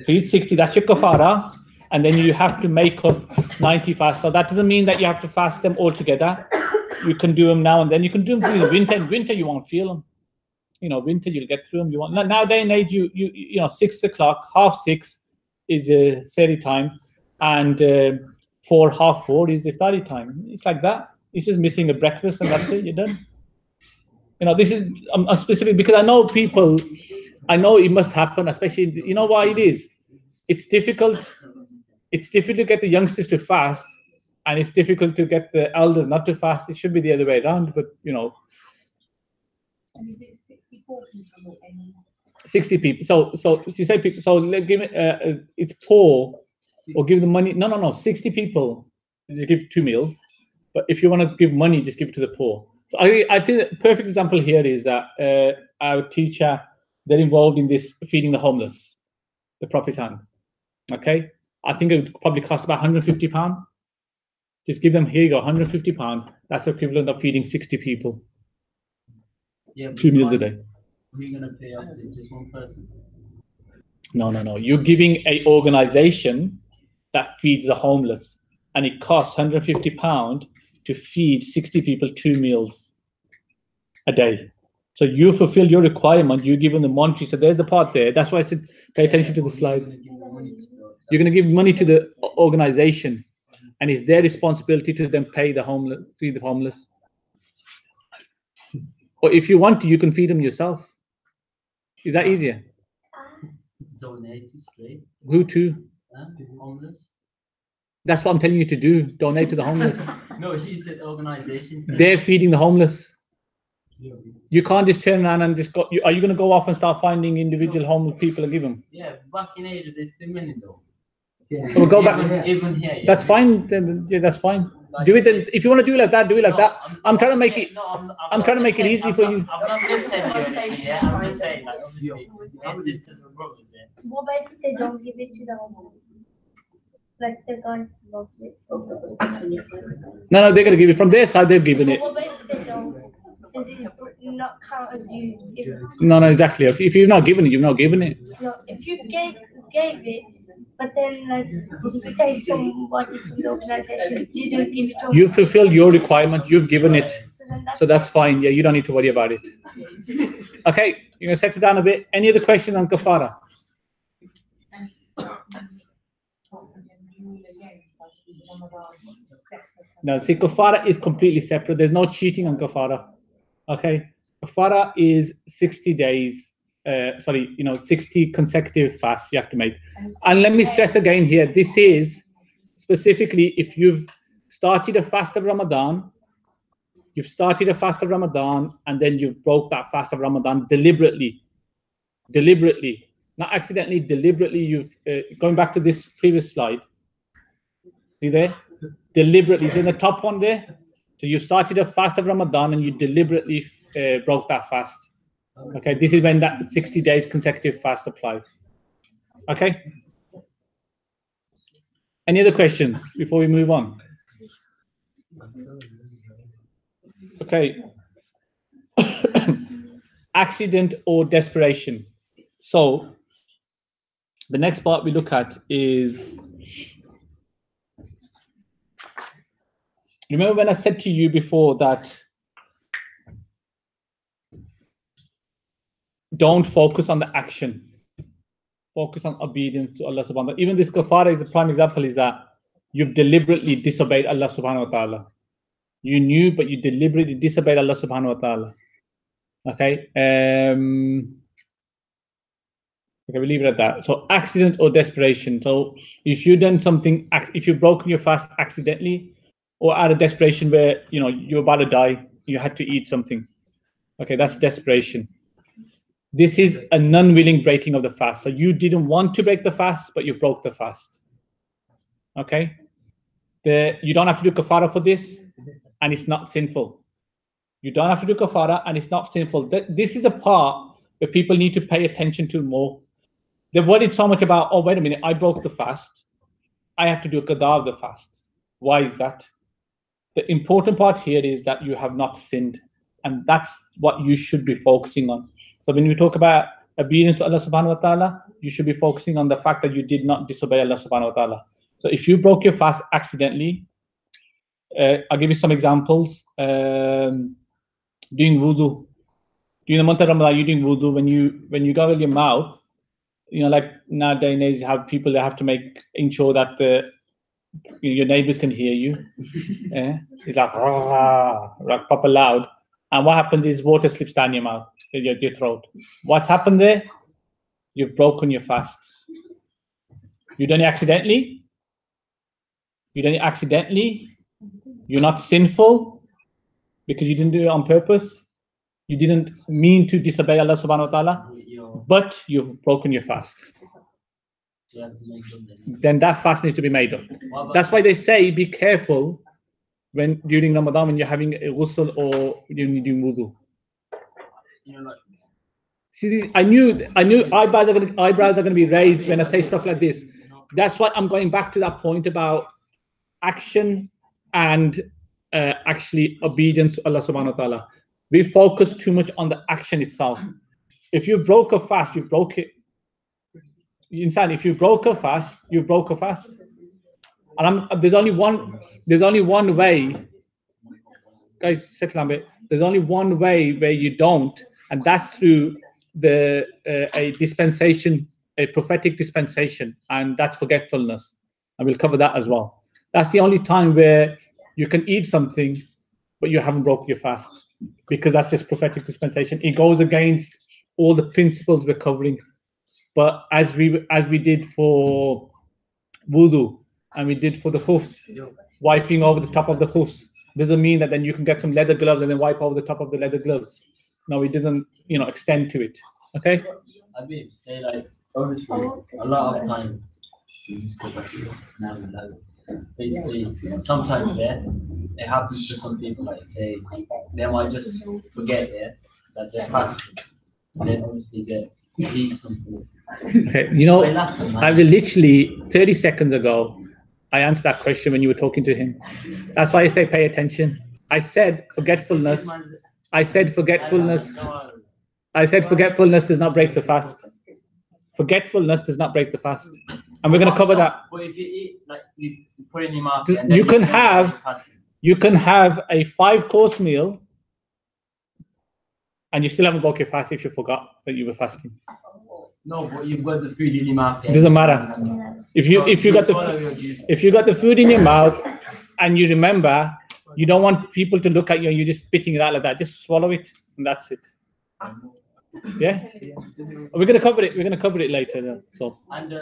Feed 60, that's your kafara, and then you have to make up 90 fasts. So that doesn't mean that you have to fast them all together. You can do them now and then. You can do them through the winter. In winter, you won't feel them. Winter, you'll get through them. You want nowadays and age, you 6 o'clock, 5:30 is sehri time, and 4, 4:30 is iftari time. It's like that. It's just missing a breakfast, and that's it. You're done. This is I'm specific because I know people. I know it must happen, especially, you know why it is? It's difficult. It's difficult to get the youngsters to fast, and it's difficult to get the elders not to fast. It should be the other way around, but And is it 64 people or any? 60 people. So you say people. So give it. It's poor, or give them money. No. 60 people. You give 2 meals, but if you want to give money, just give it to the poor. So I think the perfect example here is that our teacher. They're involved in this feeding the homeless, the Prophet hand. Okay, I think it would probably cost about £150. Just give them, here you go, £150. That's the equivalent of feeding 60 people. Yeah, 2 meals a day. Are you going to pay off to just one person? No. You're giving an organization that feeds the homeless, and it costs £150 to feed 60 people 2 meals a day. So you fulfill your requirement, you give them the monetary. So there's the part there. That's why I said pay attention to the slides. You're going to give money to the organization, and it's their responsibility to then pay the homeless, feed the homeless. Or if you want to, you can feed them yourself. Is that easier? Donate straight. Who to? Homeless. That's what I'm telling you to do. Donate to the homeless. No, she said organization. They're feeding the homeless. You can't just turn around and just go. Are you going to go off and start finding individual homeless people and give them? Yeah, back in Asia, there's too many though. Yeah. So we'll go back. Even here. Yeah. That's fine. Then, yeah, that's fine. Like, do it. Then, if you want to do it like that, do it like that. I'm trying to make it. I'm trying to make it easy for you. I'm not listening. Yeah, I'm just saying. Like, obviously, my sisters and brothers. Yeah. What about if they don't give it to the homeless? Like they can't love it. No, they're going to give it from their side. They've given it. What about if they don't? Does it not count as you give it? No, exactly. If you've not given it, you've not given it. No, if you gave it, but then like you say somebody from the organization didn't give it to you fulfilled your requirement, you've given it. So that's fine. Yeah, you don't need to worry about it. Okay, you're gonna settle down a bit. Any other questions on kafara? No, see, kafara is completely separate. There's no cheating on kafara. Okay, kafara is 60 days. 60 consecutive fasts you have to make. And let me stress again here, this is specifically if you've started a fast of Ramadan, and then you've broke that fast of Ramadan deliberately, not accidentally, deliberately. You've going back to this previous slide. See there? deliberately, so in the top one there, so you started a fast of Ramadan and you deliberately broke that fast. Okay, this is when that 60 days consecutive fast applies. Okay. Any other questions before we move on? Okay. Accident or desperation. So the next part we look at is, remember when I said to you before that don't focus on the action, focus on obedience to Allah subhanahu wa ta'ala. Even this kafara is a prime example, is that you've deliberately disobeyed Allah subhanahu wa ta'ala. You knew, but you deliberately disobeyed Allah subhanahu wa ta'ala. Okay. Okay, we leave it at that. So accident or desperation. So if you've done something, if you've broken your fast accidentally, or out of desperation where you're about to die, you had to eat something. Okay, that's desperation. This is a non-willing breaking of the fast. So you didn't want to break the fast, but you broke the fast. Okay, you don't have to do kafara for this, and it's not sinful. You don't have to do kafara, and it's not sinful. This is a part where people need to pay attention to more. They're worried so much about, oh, wait a minute, I broke the fast. I have to do a qada of the fast. Why is that? The important part here is that you have not sinned. And that's what you should be focusing on. So when we talk about obedience to Allah subhanahu wa ta'ala, you should be focusing on the fact that you did not disobey Allah subhanahu wa ta'ala. So if you broke your fast accidentally, I'll give you some examples. Doing wudu. During the month of Ramadan, you're doing wudu. When you gargle your mouth, like nowadays, you have people that have to ensure that your neighbors can hear you. It's like proper loud. And what happens is water slips down your mouth, your throat. What's happened there? You've broken your fast. You done it accidentally. You're not sinful because you didn't do it on purpose. You didn't mean to disobey Allah subhanahu wa ta'ala, but you've broken your fast. Then that fast needs to be made up. That's why they say be careful during Ramadan when you're having a ghusl or when you're doing wudu. See, I knew eyebrows are going to be raised when I say stuff like this. That's what I'm going back to that point about action and actually obedience to Allah subhanahu wa ta'ala. We focus too much on the action itself. If you broke a fast, you broke it. If you broke a fast, you broke a fast. And there's only one way, guys. There's only one way where you don't, and that's through a dispensation, a prophetic dispensation, and that's forgetfulness. And we'll cover that as well. That's the only time where you can eat something, but you haven't broken your fast, because that's just prophetic dispensation. It goes against all the principles we're covering. But as we did for wudu and we did for the hoofs, wiping over the top of the hoofs doesn't mean that then you can get some leather gloves and then wipe over the top of the leather gloves. No, it doesn't, extend to it. Okay. I mean, say obviously a lot of time. Basically, sometimes it happens to some people. Say they might just forget that they're fasting, and then obviously they eat something. Okay, I will literally 30 seconds ago, I answered that question when you were talking to him. That's why I say pay attention. I said forgetfulness does not break the fast. Forgetfulness does not break the fast. And we're going to cover that. But if you eat, you put it in your mouth, you can have a 5-course meal and you still haven't broke your fast if you forgot that you were fasting. No, but you've got the food in your mouth. It doesn't matter. If you got the food in your mouth and you remember, you don't want people to look at you and you're just spitting it out like that. Just swallow it and that's it. Yeah. We're gonna cover it. We're gonna cover it later. Then. So. And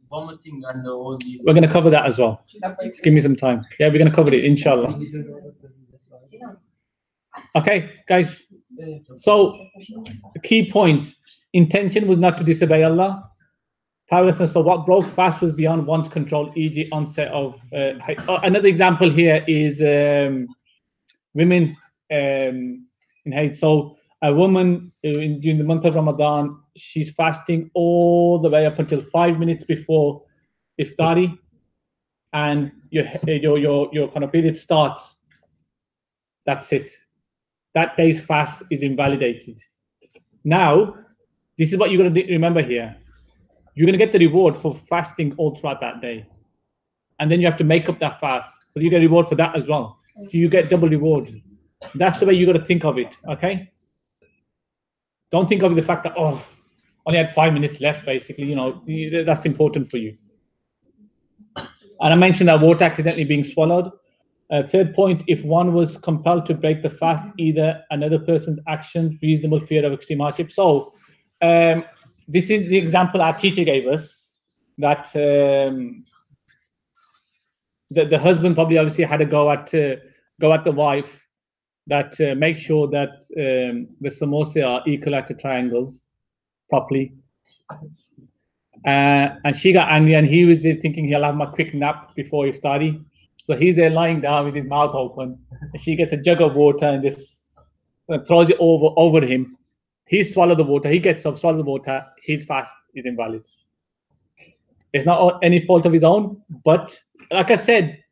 vomiting and all these. We're gonna cover that as well. Just give me some time. Yeah, we're gonna cover it, inshallah. Okay, guys. So, the key points. Intention was not to disobey Allah. Powerlessness. So what broke fast was beyond one's control, e.g., onset of. Another example here is women in hate. So a woman during the month of Ramadan, she's fasting all the way up until 5 minutes before iftari, and your kind of period starts. That's it. That day's fast is invalidated. Now, this is what you're going to remember here. You're going to get the reward for fasting all throughout that day. And then you have to make up that fast. So you get a reward for that as well. So you get double reward. That's the way you got to think of it, okay? Don't think of the fact that, oh, only had 5 minutes left, basically. You know, that's important for you. And I mentioned that water accidentally being swallowed. Third point, if one was compelled to break the fast, either another person's action, reasonable fear of extreme hardship. So this is the example our teacher gave us, that the husband probably obviously had to go at the wife, that make sure that the samosa are equilateral triangles properly. And she got angry, and he was thinking he'll have a quick nap before iftari. So he's there lying down with his mouth open, and she gets a jug of water and just throws it over him. He swallows the water. He gets up, swallows the water. His fast is invalid. It's not any fault of his own, but like I said,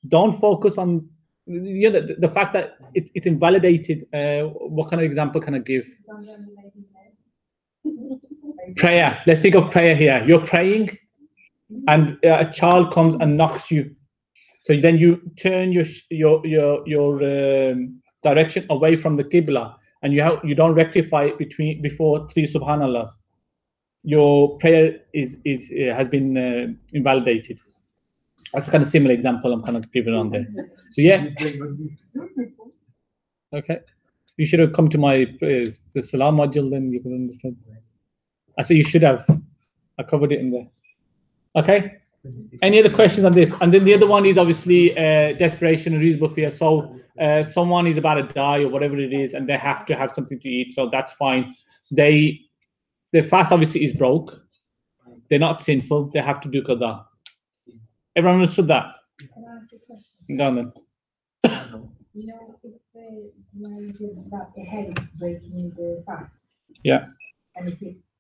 don't focus on the fact that it's invalidated. What kind of example can I give? Prayer. Let's think of prayer here. You're praying, and a child comes and knocks you. So then you turn your direction away from the Qibla, and you don't rectify it before 3 subhanallahs. Your prayer has been invalidated. That's a kind of similar example I'm kind of giving on there. So yeah. Okay. You should have come to my the Salam module, then you can understand. I said you should have. I covered it in there. Okay. Any other questions on this? And then the other one is obviously desperation and reasonable fear. So someone is about to die or whatever it is, and they have to have something to eat. So that's fine. Their fast obviously is broke. They're not sinful. They have to do qada. Everyone understood that? Can I ask a question? Go on then. You know, if when you said about the head breaking the fast, Yeah. and if it's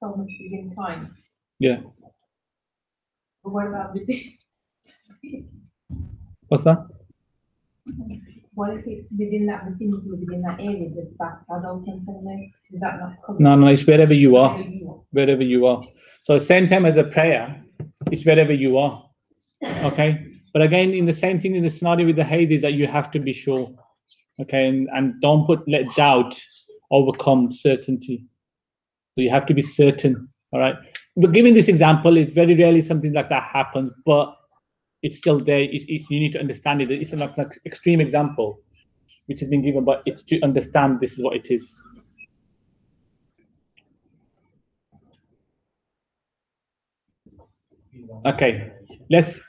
so much within time. Yeah. But what about the day? What's that? What if it's within that vicinity, within that area, the fast adults and something? Is that not covered? No, it's wherever you are. Wherever you are. Wherever you are. So same time as a prayer, it's wherever you are. Okay. But again, in the same thing in the scenario with the haid is that you have to be sure. Okay, and don't let doubt overcome certainty. So you have to be certain. All right. But giving this example, it's very rarely something like that happens, but it's still there. You need to understand it. It's an extreme example, which has been given, but it's to understand this is what it is. Okay, let's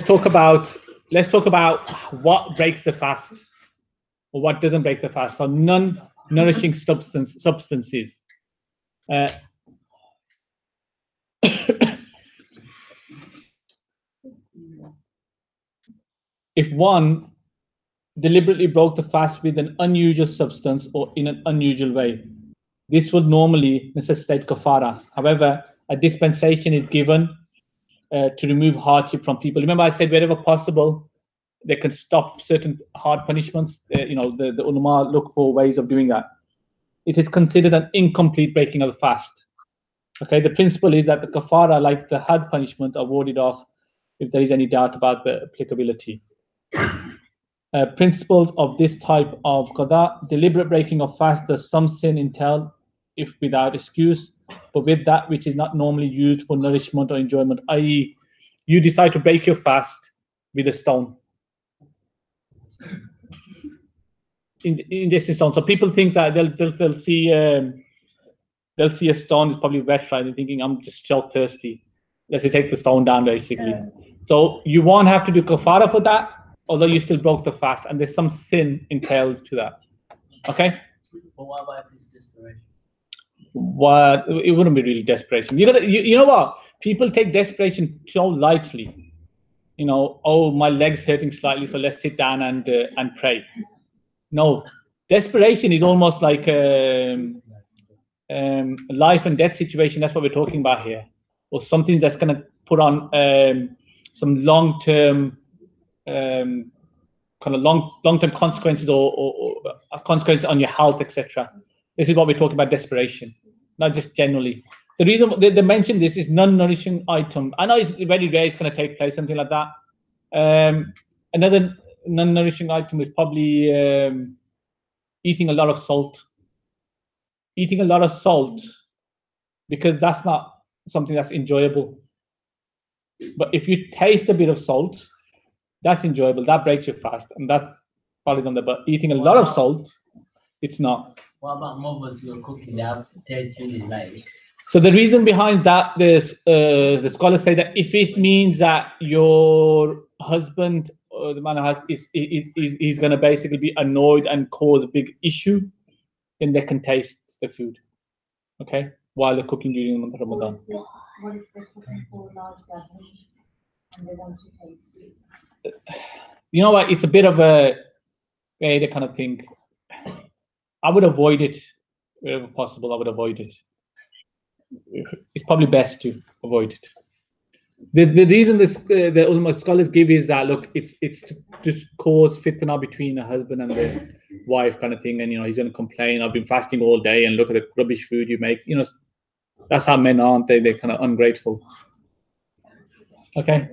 talk about what breaks the fast or what doesn't break the fast. So non-nourishing substances. If one deliberately broke the fast with an unusual substance or in an unusual way, this would normally necessitate kafara. However, a dispensation is given to remove hardship from people. Remember, I said wherever possible, they can stop certain hard punishments. The ulama look for ways of doing that. It is considered an incomplete breaking of the fast. Okay, the principle is that the kafara, like the had punishment, are warded off if there is any doubt about the applicability. Principles of this type of qada: deliberate breaking of fast does some sin entail if without excuse, but with that which is not normally used for nourishment or enjoyment, i.e., you decide to break your fast with a stone. In this stone, so people think that they'll see a stone is probably wet, right? They're thinking, I'm just so thirsty. Let's take the stone down, basically. So you won't have to do kafara for that, although you still broke the fast, and there's some sin entailed to that. Okay? But what about if it's desperation? What, it wouldn't be really desperation. You know what? People take desperation so lightly. You know, oh, my leg's hurting slightly, so let's sit down and pray. No, desperation is almost like life and death situation. That's what we're talking about here, or something that's going to put on some long-term kind of long-term consequences or consequences on your health, etc. This is what we're talking about, desperation, not just generally. The reason they mentioned this is non-nourishing item. I know it's very rare it's going to take place, something like that. Another non-nourishing item is probably eating a lot of salt. Eating a lot of salt, because that's not something that's enjoyable. But if you taste a bit of salt, that's enjoyable. That breaks your fast, and that's probably on the. But eating a lot of salt, it's not. What about mothers who are cooking? They have taste in it, like. So the reason behind that, the scholars say that if it means that your husband or the man has is going to basically be annoyed and cause a big issue, then they can taste the food, okay, while they're cooking during the month of Ramadan. What if they're cooking for large gatherings and they want to taste it? You know what? It's a bit of a kind of thing. I would avoid it wherever possible. I would avoid it. It's probably best to avoid it. The reason the ulama scholars give is that, look, it's to cause fitna between a husband and the wife, kind of thing, and you know he's going to complain, I've been fasting all day and look at the rubbish food you make. You know, that's how men aren't they? They're kind of ungrateful. Okay.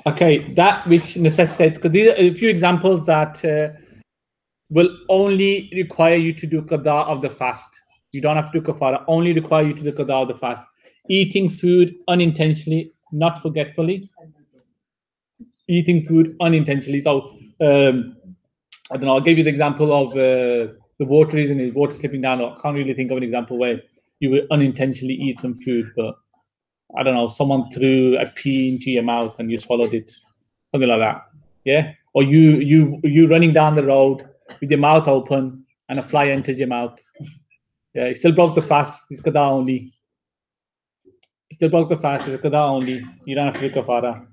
Okay, that which necessitates, because these are a few examples that will only require you to do qada of the fast. You don't have to do kafara, only require you to do qada of the fast. Eating food unintentionally, not forgetfully. Eating food unintentionally. So, I don't know, I'll give you the example of the water, isn't it? Water slipping down. I can't really think of an example where you will unintentionally eat some food, but I don't know, someone threw a pea into your mouth and you swallowed it. Something like that. Yeah? Or you running down the road with your mouth open and a fly enters your mouth. Yeah, you still broke the fast. It's qada only. You still broke the fast. It's qada only. You don't have to do kafara.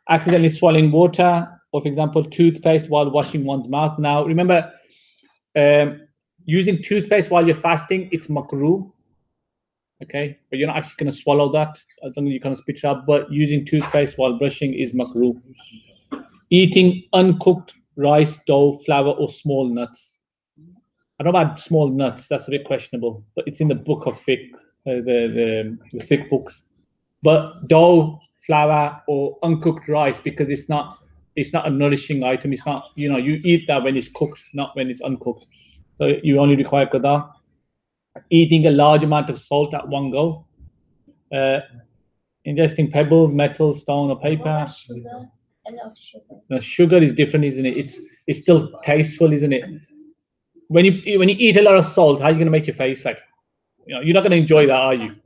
Accidentally swallowing water, or for example, toothpaste while washing one's mouth. Now, remember, using toothpaste while you're fasting, it's makruh. Okay, but you're not actually going to swallow that as long as you kind of spit it out. But using toothpaste while brushing is makruh. Eating uncooked rice, dough, flour, or small nuts. I don't know about small nuts. That's a bit questionable, but it's in the book of fiqh, the fiqh books. But dough, flour, or uncooked rice, because it's not a nourishing item. It's not, you know, you eat that when it's cooked, not when it's uncooked. So you only require qada. Eating a large amount of salt at one go. Ingesting pebbles, metal, stone, or paper. Sugar, enough sugar. Now, sugar is different, isn't it? It's still tasteful, isn't it? When you eat a lot of salt, how are you going to make your face like? You know, you're not going to enjoy that, are you?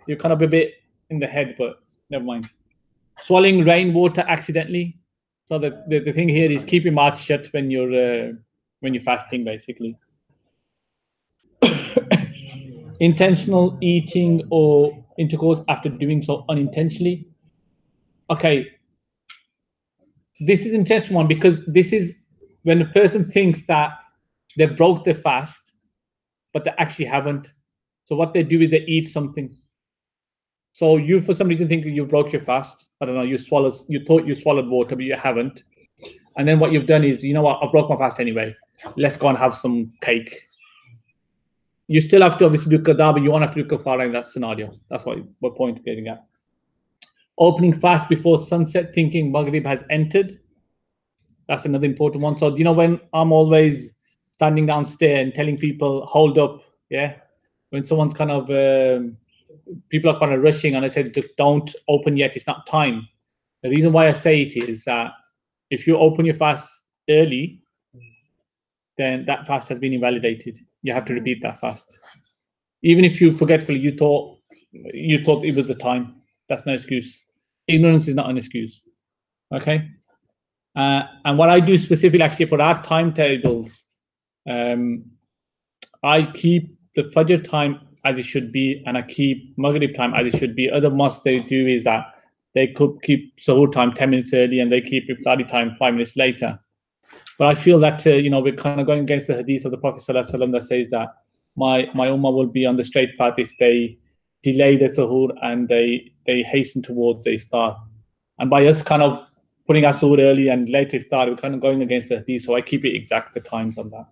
You're kind of a bit in the head, but never mind. Swallowing rainwater accidentally. So the thing here is keep your mouth shut when you're fasting, basically. Intentional eating or intercourse after doing so unintentionally. Okay, this is an intentional one, because this is when a person thinks that they broke their fast, but they actually haven't. So what they do is they eat something. So you, for some reason, think you broke your fast. I don't know, you thought you swallowed water, but you haven't. And then what you've done is, you know what, I broke my fast anyway. Let's go and have some cake. You still have to obviously do qada, but you won't have to do kafara in that scenario. That's what point getting at. Opening fast before sunset, thinking Maghrib has entered. That's another important one. So, you know, when I'm always standing downstairs and telling people, hold up, yeah? When someone's kind of, people are kind of rushing, and I said, don't open yet, it's not time. The reason why I say it is that if you open your fast early, then that fast has been invalidated. You have to repeat that fast. Even if you forgetfully, you thought it was the time. That's no excuse. Ignorance is not an excuse. Okay? And what I do specifically actually for our timetables, I keep the Fajr time as it should be, and I keep Maghrib time as it should be. Other mosques they do is that they could keep Suhoor time 10 minutes early and they keep Iftari time 5 minutes later. But I feel that we're kind of going against the hadith of the Prophet ﷺ that says that my ummah will be on the straight path if they delay the Suhoor and they hasten towards the Iftar. And by us kind of putting our Suhoor early and late Iftar, we're kind of going against the hadith, so I keep it exact, the times on that.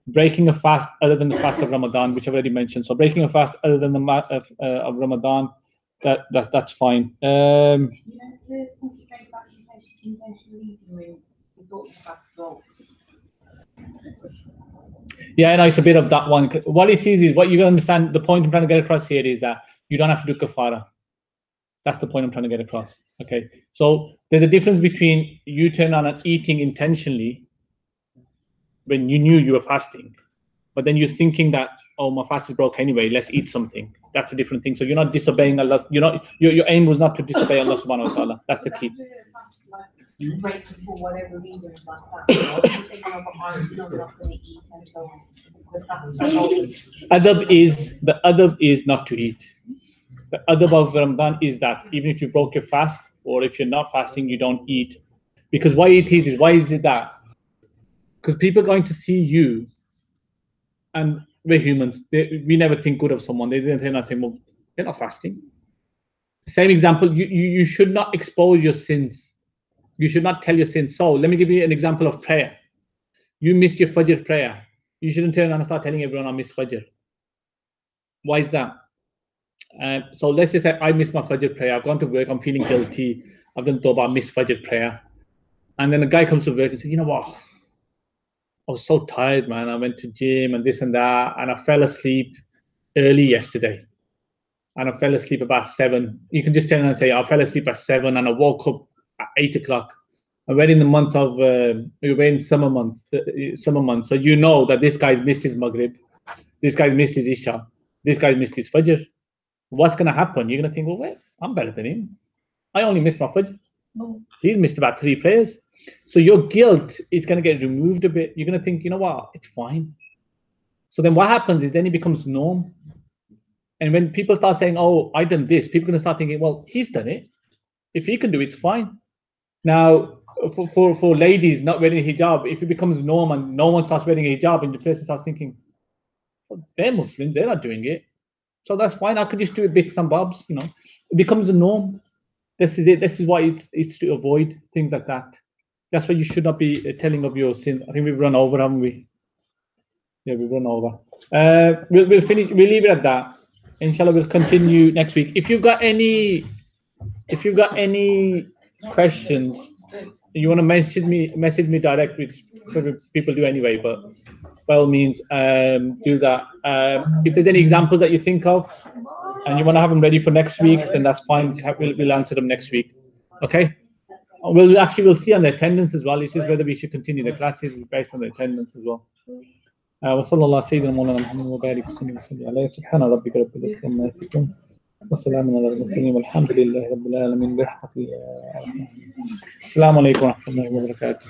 Breaking a fast other than the fast of Ramadan, which I've already mentioned. So breaking a fast other than the of Ramadan, that's fine. You know, to concentrate about intentional eating when you thought the fast goal. Yeah, no, it's a bit of that one. What it is what you understand. The point I'm trying to get across here is that you don't have to do kafara. That's the point I'm trying to get across. Okay, so there's a difference between you turn on and eating intentionally when you knew you were fasting, but then you're thinking that, oh, my fast is broke anyway, let's eat something. That's a different thing. So you're not disobeying Allah. You're not. Your aim was not to disobey Allah subhanahu wa ta'ala. That's the key. Break for whatever reason like that. Or you say, no, but I'm still not going to eat until the fast is over. The adab is not to eat. The adab of Ramadan is that even if you broke your fast or if you're not fasting, you don't eat. Because why it is why is it that? Because people are going to see you, and we're humans. We never think good of someone. They didn't say nothing. Well, they're not fasting. Same example. You should not expose your sins. You should not tell your sins. So let me give you an example of prayer. You missed your Fajr prayer. You shouldn't turn around and start telling everyone I missed Fajr. Why is that? So let's just say I missed my Fajr prayer. I've gone to work. I'm feeling guilty. I've done Tawbah. I missed Fajr prayer. And then a guy comes to work and says, you know what? I was so tired, man. I went to gym and this and that, and I fell asleep early yesterday. And I fell asleep about 7. You can just turn around and say, I fell asleep at 7 and I woke up at 8 o'clock. And we're in the month of, we're in summer months. So you know that this guy's missed his Maghrib. This guy's missed his Isha. This guy's missed his Fajr. What's going to happen? You're going to think, well, wait, I'm better than him. I only missed my Fajr. He's missed about 3 prayers. So your guilt is going to get removed a bit. You're going to think, you know what, it's fine. So then what happens is then it becomes norm. And when people start saying, oh, I done this, people are going to start thinking, well, he's done it. If he can do it, it's fine. Now, for ladies not wearing a hijab, if it becomes norm and no one starts wearing a hijab and the person starts thinking, well, they're Muslims, they're not doing it. So that's fine. I could just do a bits and bobs, you know. It becomes a norm. This is it. This is why it's to avoid things like that. That's why you should not be telling of your sins. I think we've run over, haven't we? Yeah, we've run over. We'll finish. We'll leave it at that. Inshallah, we'll continue next week. If you've got any questions, you want to message me direct, which people do anyway. But by all means, do that. If there's any examples that you think of, and you want to have them ready for next week, then that's fine. We'll answer them next week. Okay. We'll see on the attendance as well. It's just whether we should continue the classes based on the attendance as well. وصلى الله سيدنا مولانا محمد وبارك وسلم عليه سبحان ربك رب العزة عما يصفون وسلام على المرسلين والحمد لله رب العالمين برحمته. السلام عليكم ورحمة الله وبركاته.